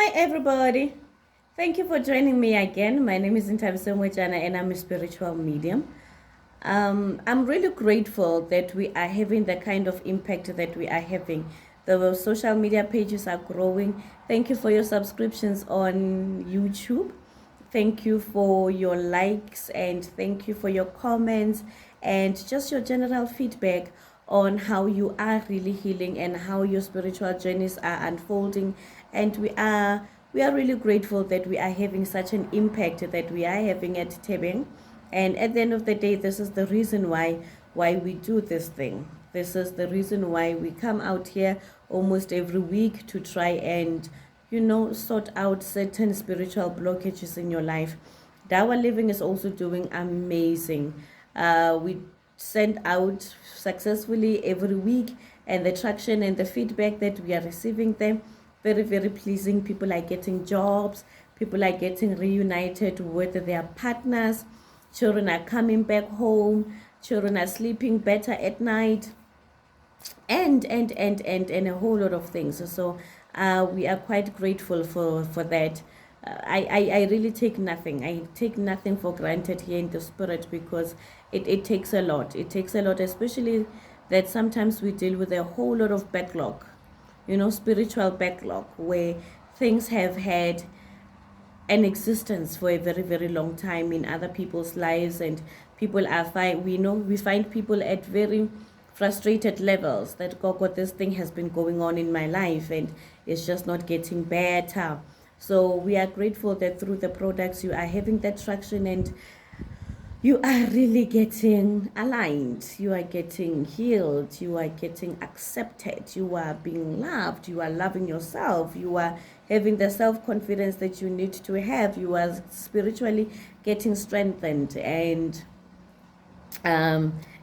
Hi, everybody. Thank you for joining me again. My name is Ntaviso Mwejana and I'm a spiritual medium. I'm really grateful that we are having the kind of impact that we are having. The social media pages are growing. Thank you for your subscriptions on YouTube. Thank you for your likes and thank you for your comments and just your general feedback on how you are really healing and how your spiritual journeys are unfolding. And we are really grateful that we are having such an impact that we are having at Tebing. And at the end of the day, this is the reason why we do this thing. This is the reason why we come out here almost every week to try and sort out certain spiritual blockages in your life. Dawa Living is also doing amazing. We send out successfully every week, and the traction and the feedback that we are receiving them, very, very pleasing. People are getting jobs, people are getting reunited with their partners, children are coming back home, children are sleeping better at night, and a whole lot of things. So we are quite grateful for that. I really take nothing. I take nothing for granted here in the spirit, because it takes a lot. It takes a lot, especially that sometimes we deal with a whole lot of backlog, spiritual backlog, where things have had an existence for a very, very long time in other people's lives, and people are fine. We find people at very frustrated levels that God, this thing has been going on in my life and it's just not getting better. So we are grateful that through the products you are having that traction, and you are really getting aligned, you are getting healed, you are getting accepted, you are being loved, you are loving yourself, you are having the self-confidence that you need to have, you are spiritually getting strengthened, and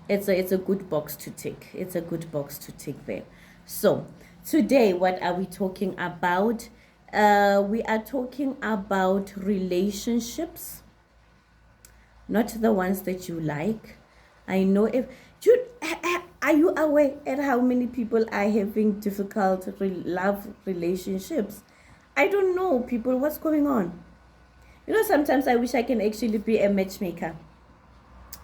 it's a good box to tick. It's a good box to tick there. So today, what are we talking about? We are talking about relationships, not the ones that you like. I know if you are you aware at how many people are having difficult love relationships? I don't know, people, what's going on. Sometimes I wish I can actually be a matchmaker,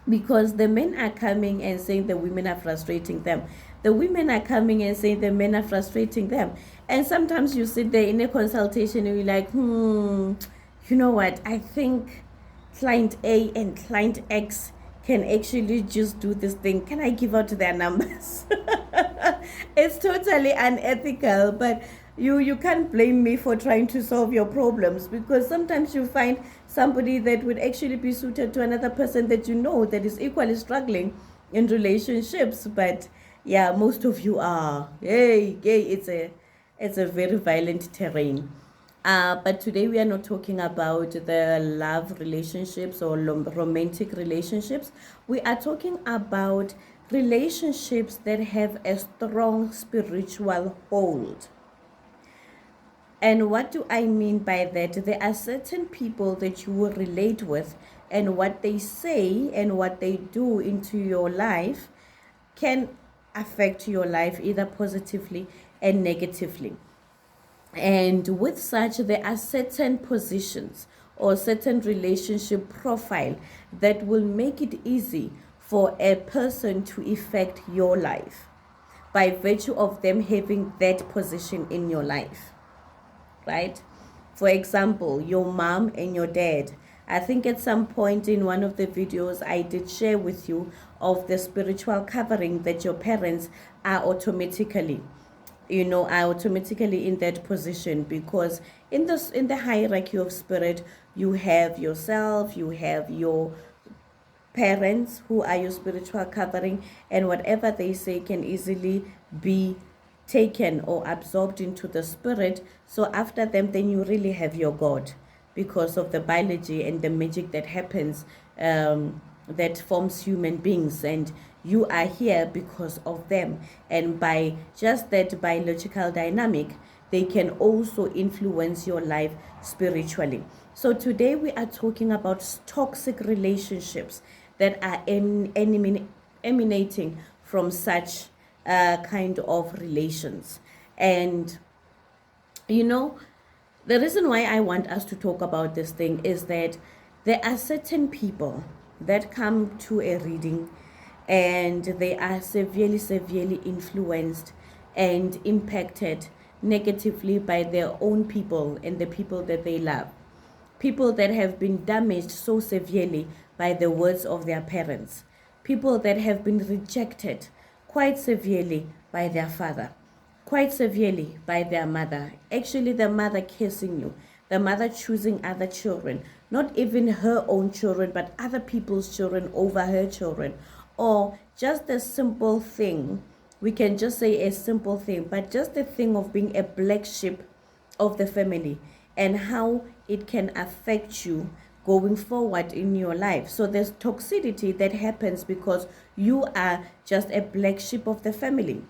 because the men are coming and saying the women are frustrating them. The women are coming and saying the men are frustrating them. And sometimes you sit there in a consultation and you're like, you know what? I think client A and client X can actually just do this thing. Can I give out their numbers? It's totally unethical, but you can't blame me for trying to solve your problems, because sometimes you find somebody that would actually be suited to another person that that is equally struggling in relationships. But yeah, most of you are, hey, it's a very violent terrain. But today we are not talking about the love relationships or romantic relationships. We are talking about relationships that have a strong spiritual hold. And what do I mean by that? There are certain people that you will relate with, and what they say and what they do into your life can affect your life either positively and negatively. And with such, there are certain positions or certain relationship profile that will make it easy for a person to affect your life by virtue of them having that position in your life, right? For example, your mom and your dad. I think at some point in one of the videos I did share with you of the spiritual covering that your parents are automatically in that position, because in the hierarchy of spirit, you have yourself, you have your parents who are your spiritual covering, and whatever they say can easily be taken or absorbed into the spirit. So after them, then you really have your God, because of the biology and the magic that happens, that forms human beings, and you are here because of them. And by just that biological dynamic, they can also influence your life spiritually. So today we are talking about toxic relationships that are emanating from such kind of relations. And The reason why I want us to talk about this thing is that there are certain people that come to a reading and they are severely influenced and impacted negatively by their own people and the people that they love. People that have been damaged so severely by the words of their parents. People that have been rejected quite severely by their father, quite severely by their mother. Actually, the mother cursing you, the mother choosing other children, not even her own children, but other people's children over her children. Or just a simple thing, we can just say a simple thing, but just the thing of being a black sheep of the family and how it can affect you going forward in your life. So there's toxicity that happens because you are just a black sheep of the family,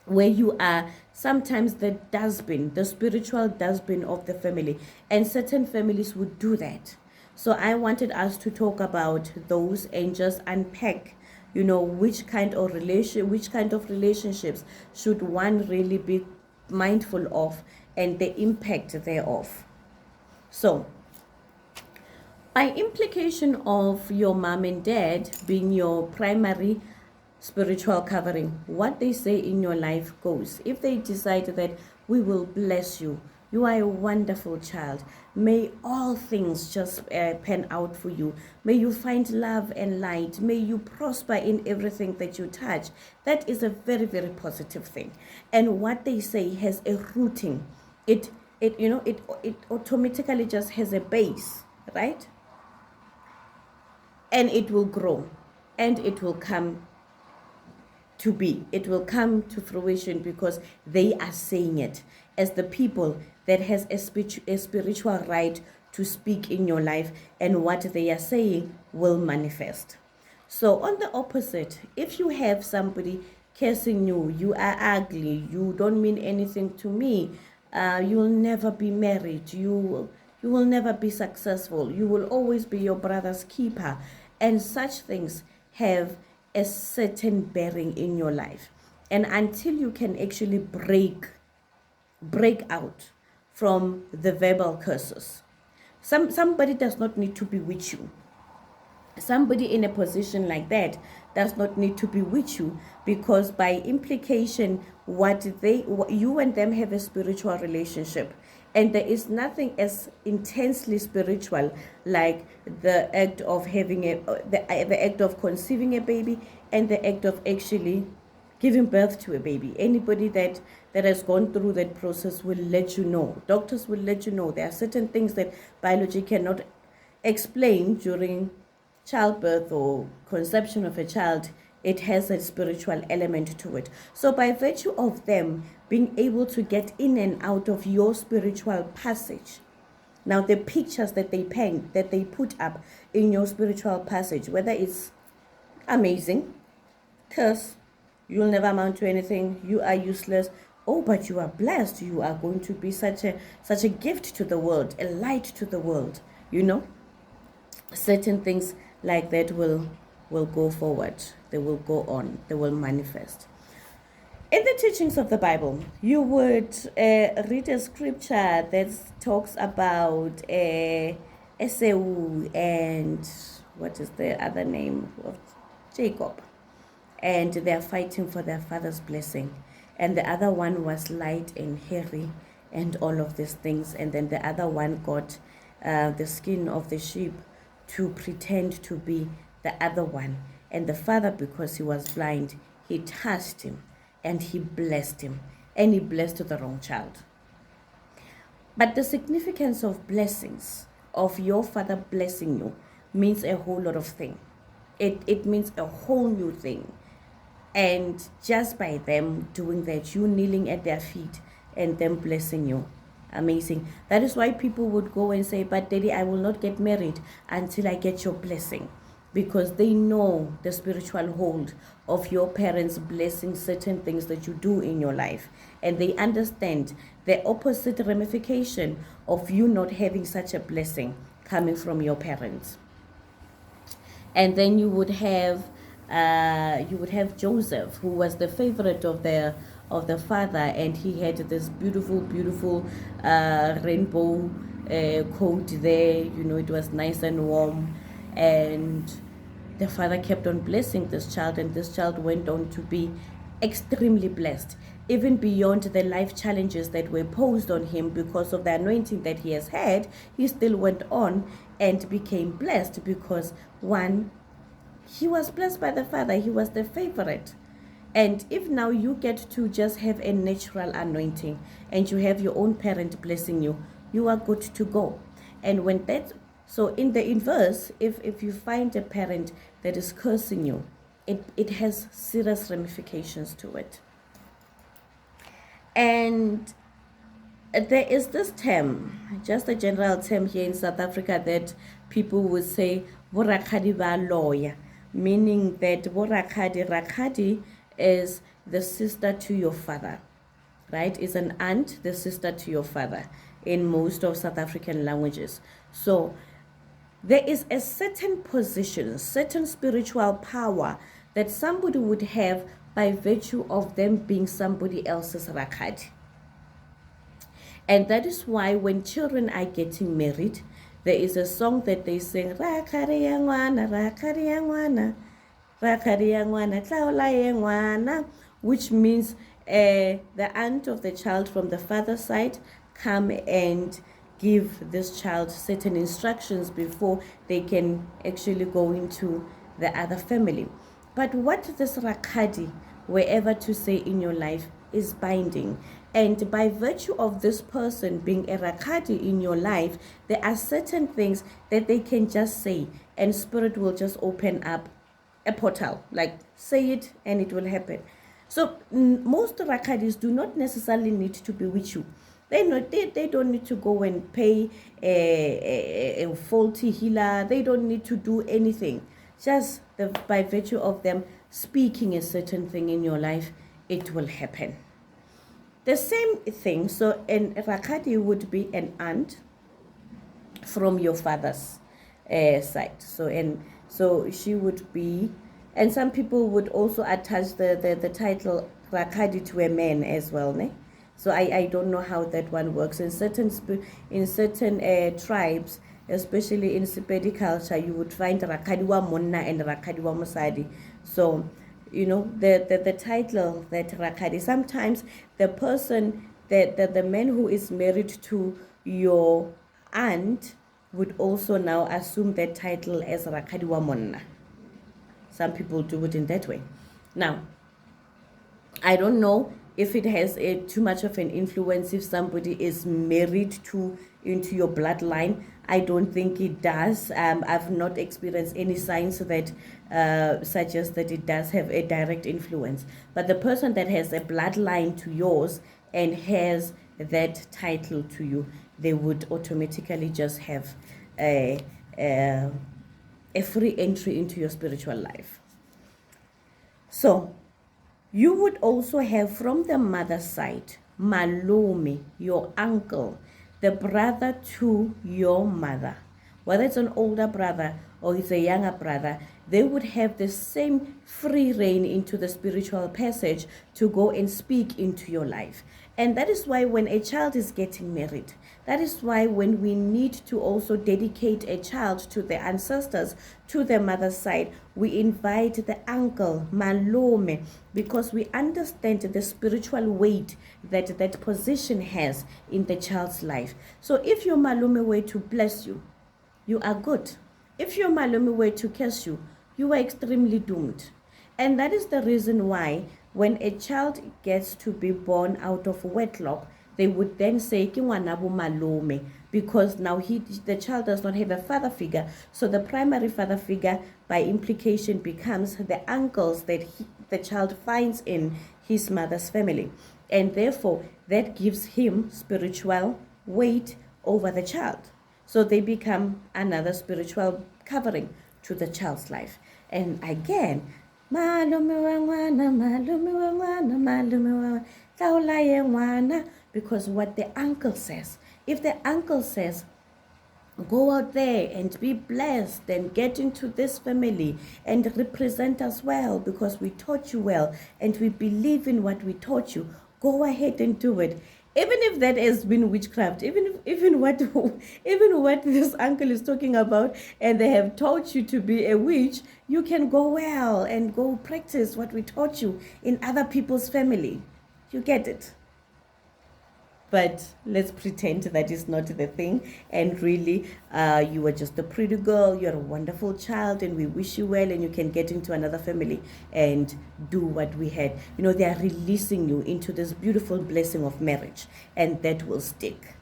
where you are sometimes the dustbin, the spiritual dustbin of the family, and certain families would do that. So I wanted us to talk about those and just unpack, which kind of relationships should one really be mindful of and the impact thereof. So by implication of your mom and dad being your primary spiritual covering, what they say in your life goes. If they decide that we will bless you, you are a wonderful child, may all things just pan out for you, may you find love and light, may you prosper in everything that you touch, that is a very positive thing. And what they say has a rooting. It automatically just has a base, right? And it will grow and it will come to be. It will come to fruition because they are saying it as the people that has a spiritual right to speak in your life, and what they are saying will manifest. So on the opposite, if you have somebody cursing you, you are ugly, you don't mean anything to me, you will never be married, you will never be successful, you will always be your brother's keeper, and such things have a certain bearing in your life. And until you can actually break out from the verbal curses, somebody does not need to be with you. Somebody in a position like that does not need to be with you, because by implication, you and them have a spiritual relationship, and there is nothing as intensely spiritual like the act of having the act of conceiving a baby and the act of actually giving birth to a baby. Anybody that has gone through that process will let you know. Doctors will let you know there are certain things that biology cannot explain during childbirth or conception of a child. It has a spiritual element to it. So by virtue of them being able to get in and out of your spiritual passage, now the pictures that they paint, that they put up in your spiritual passage, whether it's amazing, curse, you'll never amount to anything, you are useless, oh but you are blessed, you are going to be such a gift to the world, a light to the world, certain things like that will go forward, they will go on, they will manifest. In the teachings of the Bible, you would read a scripture that talks about Esau and what is the other name of Jacob, and they are fighting for their father's blessing, and the other one was light and hairy and all of these things, and then the other one got the skin of the sheep to pretend to be the other one. And the father, because he was blind, he touched him and he blessed him, and he blessed the wrong child. But the significance of blessings, of your father blessing you, means a whole lot of things. It means a whole new thing. And just by them doing that, you kneeling at their feet and them blessing you, amazing. That is why people would go and say, but daddy, I will not get married until I get your blessing, because they know the spiritual hold of your parents blessing certain things that you do in your life, and they understand the opposite ramification of you not having such a blessing coming from your parents. And then you would have Joseph, who was the favorite of of the father, and he had this beautiful rainbow coat there. It was nice and warm, and the father kept on blessing this child, and this child went on to be extremely blessed, even beyond the life challenges that were posed on him because of the anointing that he has had. He still went on and became blessed because, one, he was blessed by the father. He was the favorite. And if now you get to just have a natural anointing and you have your own parent blessing you, you are good to go. And when that, so in the inverse, if you find a parent that is cursing you, it has serious ramifications to it. And there is this term, just a general term here in South Africa, that people would say, "Borakadi ba lawyer," meaning that rakadi is the sister to your father, right? Is an aunt, the sister to your father in most of South African languages. So there is a certain position, certain spiritual power that somebody would have by virtue of them being somebody else's rakadi. And that is why when children are getting married, there is a song that they sing, rakadi ya ngwana, rakadi ya ngwana, rakadi ya ngwana, tlaola ya ngwana, which means the aunt of the child from the father's side come and give this child certain instructions before they can actually go into the other family. But what this rakadi were ever to say in your life is binding. And by virtue of this person being a rakadi in your life, there are certain things that they can just say, and spirit will just open up a portal, like say it and it will happen. So most rakadis do not necessarily need to be with you. They don't need to go and pay a faulty healer. They don't need to do anything. Just by virtue of them speaking a certain thing in your life, it will happen. The same thing, so an rakadi would be an aunt from your father's side. So she would be, and some people would also attach the title rakadi to a man as well, ne? So I don't know how that one works. In certain tribes, especially in Sepedi culture, you would find rakadi wa monna and rakadi wa mosadi. So the title that rakadi, sometimes the person, the man who is married to your aunt would also now assume that title as rakadi wa monna. Some people do it in that way. Now, I don't know if it has too much of an influence if somebody is married into your bloodline. I don't think it does. I've not experienced any signs that suggest that it does have a direct influence. But the person that has a bloodline to yours and has that title to you, they would automatically just have a free entry into your spiritual life. So you would also have from the mother's side, malome, your uncle, the brother to your mother. Whether it's an older brother or it's a younger brother, they would have the same free reign into the spiritual passage to go and speak into your life. And that is why when a child is getting married, that is why when we need to also dedicate a child to the ancestors, to the mother's side, we invite the uncle, malome, because we understand the spiritual weight that that position has in the child's life. So if your malome were to bless you, you are good. If your malome were to curse you, you are extremely doomed. And that is the reason why when a child gets to be born out of wedlock, they would then say, Ki ngwana bo malome, because now the child does not have a father figure. So the primary father figure by implication becomes the uncles that the child finds in his mother's family. And therefore, that gives him spiritual weight over the child. So they become another spiritual covering to the child's life. And again, malume wa ngwana, malume wa ngwana, malume wa tlaola ye ngwana, because what the uncle says. If the uncle says, Go out there and be blessed and get into this family and represent us well because we taught you well and we believe in what we taught you. Go ahead and do it. Even if that has been witchcraft, even what even what this uncle is talking about, and they have taught you to be a witch, you can go well and go practice what we taught you in other people's family. You get it? But let's pretend that is not the thing, and really you are just a pretty girl, you're a wonderful child, and we wish you well, and you can get into another family and do what we had. They are releasing you into this beautiful blessing of marriage, and that will stick.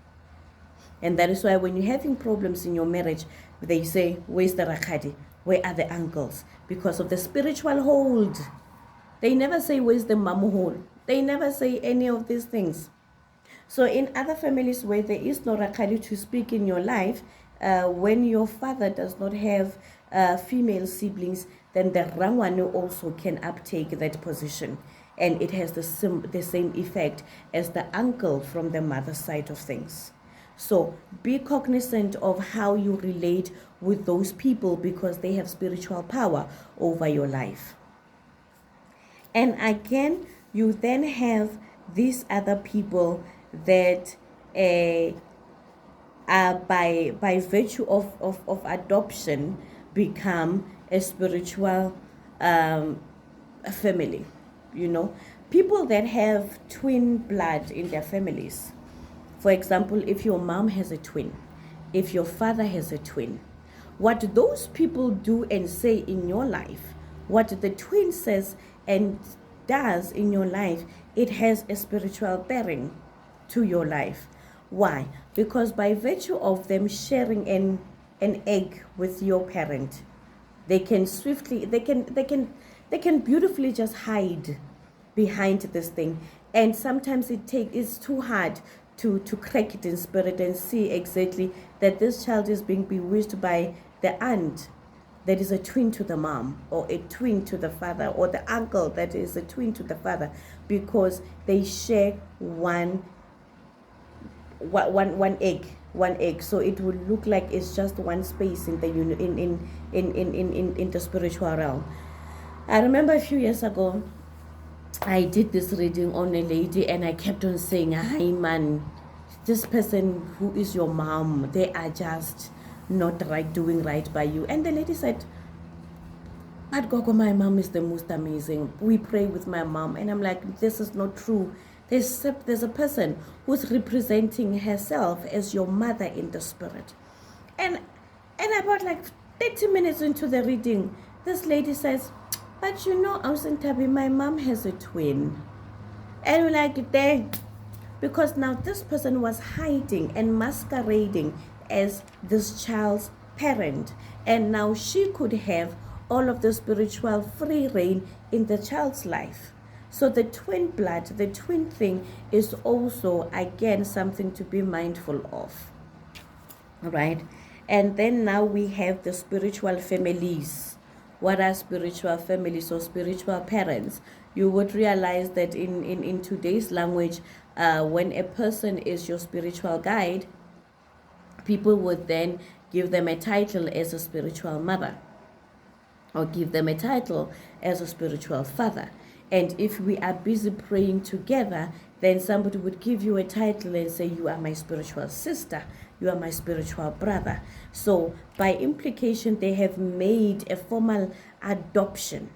And that is why when you're having problems in your marriage, they say, where's the rakadi? Where are the uncles? Because of the spiritual hold. They never say, where's the mamu hole? They never say any of these things. So in other families where there is no rakadi to speak in your life, when your father does not have female siblings, then the rangwane also can uptake that position. And it has the same effect as the uncle from the mother's side of things. So be cognizant of how you relate with those people because they have spiritual power over your life. And again, you then have these other people that by virtue of adoption become a spiritual family. People that have twin blood in their families. For example, if your mom has a twin, if your father has a twin, what those people do and say in your life, what the twin says and does in your life, it has a spiritual bearing to your life. Why? Because by virtue of them sharing an egg with your parent, they can beautifully just hide behind this thing. And sometimes it's too hard to crack it in spirit and see exactly that this child is being bewitched by the aunt that is a twin to the mom, or a twin to the father, or the uncle that is a twin to the father, because they share one egg. So it would look like it's just one space in the in the spiritual realm. I remember a few years ago I did this reading on a lady, and I kept on saying, hi man, this person who is your mom, they are just not doing right by you. And the lady said, but Gogo, my mom is the most amazing. We pray with my mom. And I'm like, this is not true. There's a person who's representing herself as your mother in the spirit. And about 30 minutes into the reading, this lady says, but Ausintabi, my mom has a twin. And we're like, dang. Because now this person was hiding and masquerading as this child's parent. And now she could have all of the spiritual free reign in the child's life. So the twin blood, the twin thing is also, again, something to be mindful of. All right. And then now we have the spiritual families. What are spiritual families or spiritual parents? You would realize that in today's language, when a person is your spiritual guide, people would then give them a title as a spiritual mother, or give them a title as a spiritual father. And if we are busy praying together, then somebody would give you a title and say, you are my spiritual sister, you are my spiritual brother. So by implication, they have made a formal adoption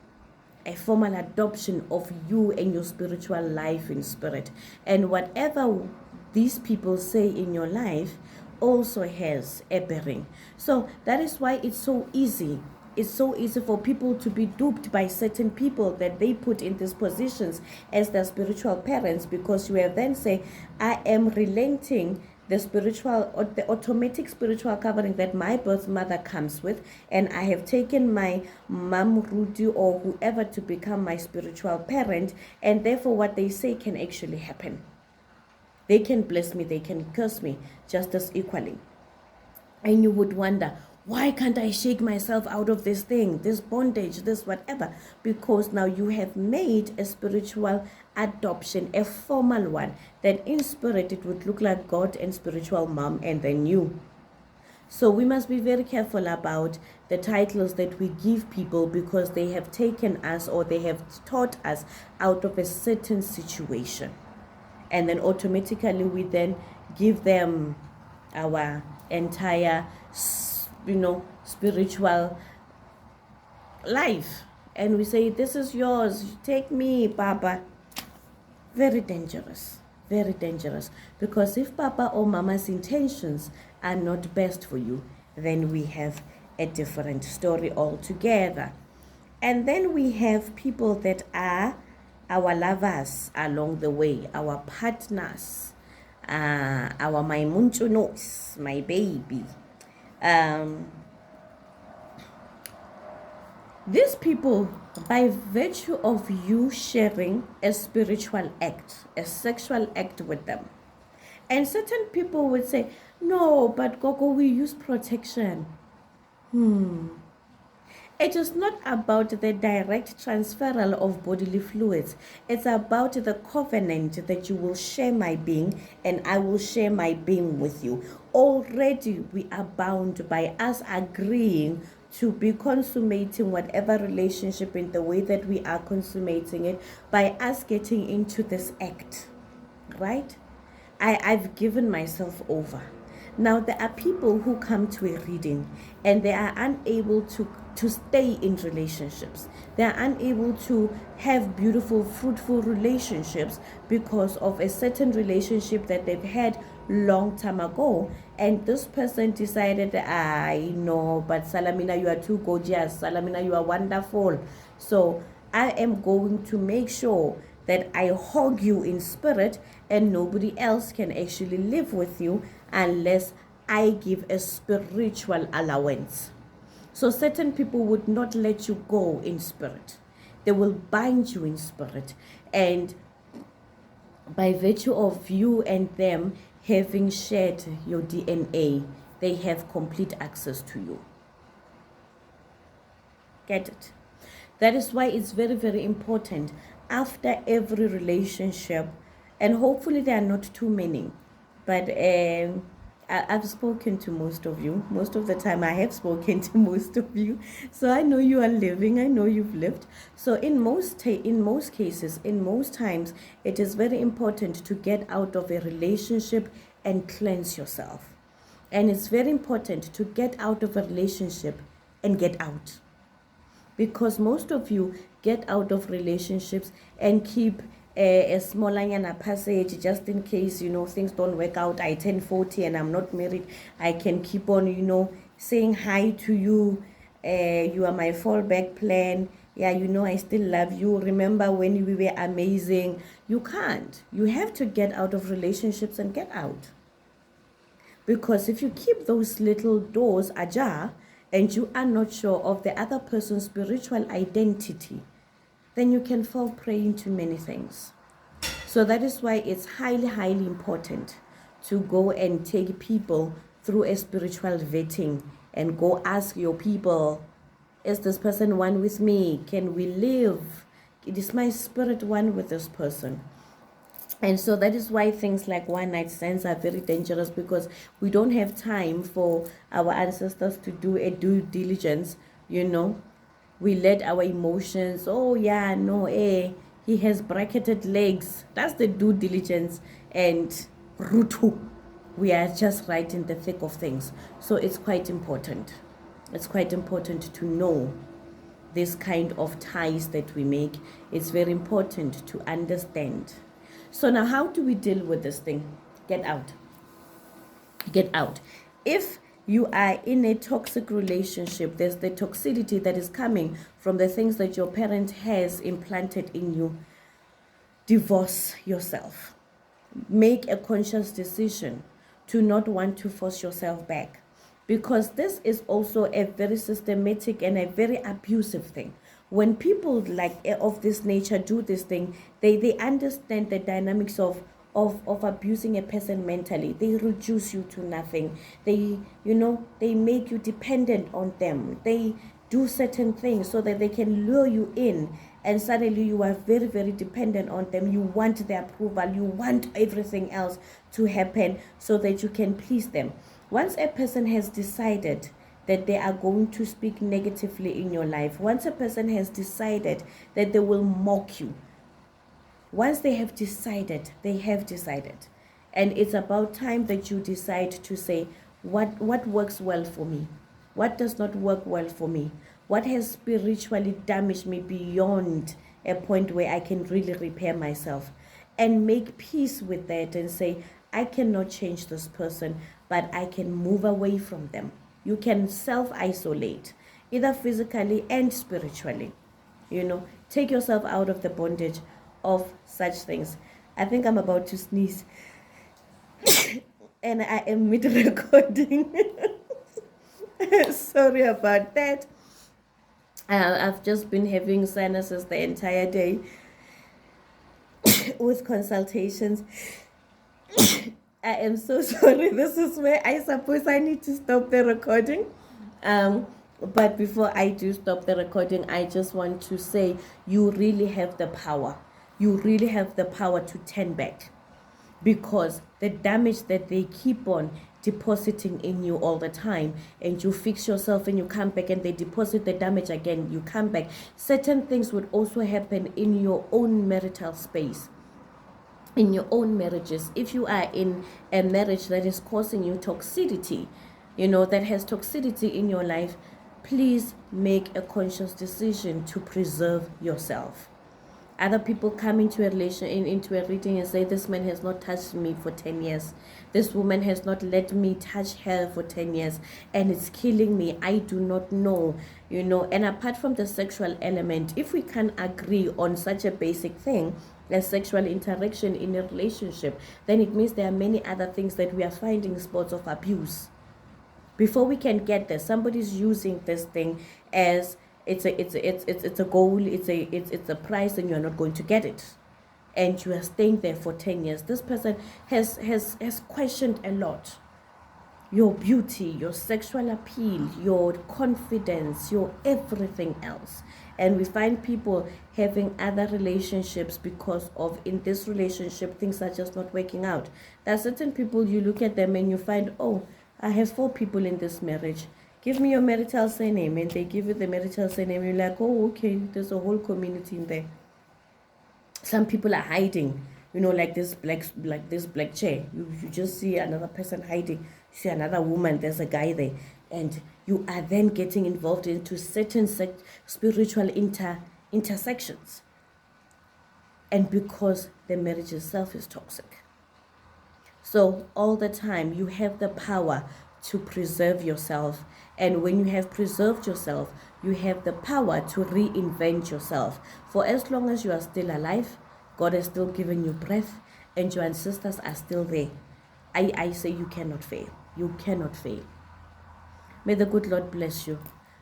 of you and your spiritual life in spirit. And whatever these people say in your life also has a bearing. So that is why it's so easy. It's so easy for people to be duped by certain people that they put in these positions as their spiritual parents, because you have then say, I am relenting the spiritual or the automatic spiritual covering that my birth mother comes with, and I have taken my mom, Rudy, or whoever to become my spiritual parent, and therefore what they say can actually happen. They can bless me, they can curse me just as equally. And you would wonder, why can't I shake myself out of this thing, this bondage, this whatever? Because now you have made a spiritual adoption, a formal one, that in spirit it would look like God and spiritual mom and then you. So we must be very careful about the titles that we give people, because they have taken us or they have taught us out of a certain situation. And then automatically we then give them our entire, spiritual life. And we say, this is yours, take me, Papa. Very dangerous, very dangerous. Because if Papa or Mama's intentions are not best for you, then we have a different story altogether. And then we have people that are our lovers along the way, our partners, our my munchunos, my baby. These people, by virtue of you sharing a spiritual act, a sexual act with them, and certain people would say, no, but Gogo, we use protection. It is not about the direct transferal of bodily fluids. It's about the covenant that you will share my being and I will share my being with you. Already we are bound by us agreeing to be consummating whatever relationship in the way that we are consummating it, by us getting into this act, right? I've given myself over. Now, there are people who come to a reading and they are unable to stay in relationships. They are unable to have beautiful, fruitful relationships because of a certain relationship that they've had long time ago. And this person decided, I know, but Salamina, you are too gorgeous. Salamina, you are wonderful. So I am going to make sure that I hug you in spirit, and nobody else can actually live with you unless I give a spiritual allowance. So certain people would not let you go in spirit. They will bind you in spirit. And by virtue of you and them having shared your DNA, they have complete access to you. Get it? That is why it's very, very important after every relationship, and hopefully there are not too many, but I've spoken to most of you. Most of the time I have spoken to most of you. So I know you are living. I know you've lived. So in most cases, in most times, it is very important to get out of a relationship and cleanse yourself. And it's very important to get out of a relationship and get out. Because most of you get out of relationships and keep a smaller passage just in case, things don't work out. I turn 40 and I'm not married. I can keep on, saying hi to you. You are my fallback plan. Yeah, I still love you. Remember when we were amazing? You can't. You have to get out of relationships and get out. Because if you keep those little doors ajar and you are not sure of the other person's spiritual identity, then you can fall prey into many things. So that is why it's highly, highly important to go and take people through a spiritual vetting and go ask your people, is this person one with me? Can we live? Is my spirit one with this person? And so that is why things like one night stands are very dangerous, because we don't have time for our ancestors to do a due diligence, We let our emotions, he has bracketed legs. That's the due diligence. And rutu, we are just right in the thick of things. So it's quite important. It's quite important to know this kind of ties that we make. It's very important to understand. So now, how do we deal with this thing? Get out. Get out. If you are in a toxic relationship, there's the toxicity that is coming from the things that your parent has implanted in you. Divorce yourself. Make a conscious decision to not want to force yourself back, because this is also a very systematic and a very abusive thing. When people of this nature do this thing, they understand the dynamics of abusing a person mentally. They reduce you to nothing. They make you dependent on them. They do certain things so that they can lure you in, and suddenly you are very, very dependent on them. You want their approval, you want everything else to happen so that you can please them. Once a person has decided that they are going to speak negatively in your life, once a person has decided that they will mock you, once they have decided, they have decided. And it's about time that you decide to say, what works well for me? What does not work well for me? What has spiritually damaged me beyond a point where I can really repair myself? And make peace with that and say, I cannot change this person, but I can move away from them. You can self-isolate, either physically and spiritually. Take yourself out of the bondage of such things. I think I'm about to sneeze. And I am mid-recording. Sorry about that. I've just been having sinuses the entire day with consultations. I am so sorry. This is where I suppose I need to stop the recording. But before I do stop the recording, I just want to say you really have the power. You really have the power to turn back, because the damage that they keep on depositing in you all the time, and you fix yourself and you come back and they deposit the damage again, you come back. Certain things would also happen in your own marital space, in your own marriages. If you are in a marriage that is causing you toxicity, that has toxicity in your life, please make a conscious decision to preserve yourself. Other people come into a reading and say, this man has not touched me for 10 years. This woman has not let me touch her for 10 years. And it's killing me. I do not know. And apart from the sexual element, if we can agree on such a basic thing as sexual interaction in a relationship, then it means there are many other things that we are finding spots of abuse. Before we can get there, somebody's using this thing as it's a goal, it's a price, and you're not going to get it, and you are staying there for 10 years. This person has questioned a lot: your beauty, your sexual appeal, your confidence, your everything else. And we find people having other relationships because of, in this relationship, things are just not working out. There are certain people, you look at them and you find, oh, I have 4 people in this marriage. Give me your marital surname, and they give you the marital surname. You're like, oh, okay, there's a whole community in there. Some people are hiding, like this black chair. You just see another person hiding. You see another woman, there's a guy there. And you are then getting involved into certain spiritual intersections. And because the marriage itself is toxic. So all the time, you have the power to preserve yourself. And when you have preserved yourself, you have the power to reinvent yourself. For as long as you are still alive, God has still given you breath, and your ancestors are still there. I say you cannot fail. You cannot fail. May the good Lord bless you.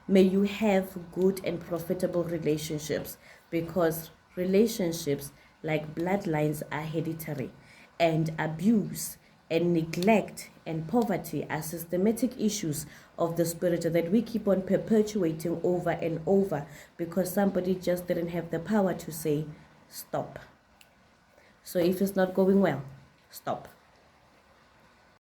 May you have good and profitable relationships, because relationships, like bloodlines, are hereditary, and abuse and neglect and poverty are systematic issues of the spirit that we keep on perpetuating over and over, because somebody just didn't have the power to say stop. So if it's not going well, stop.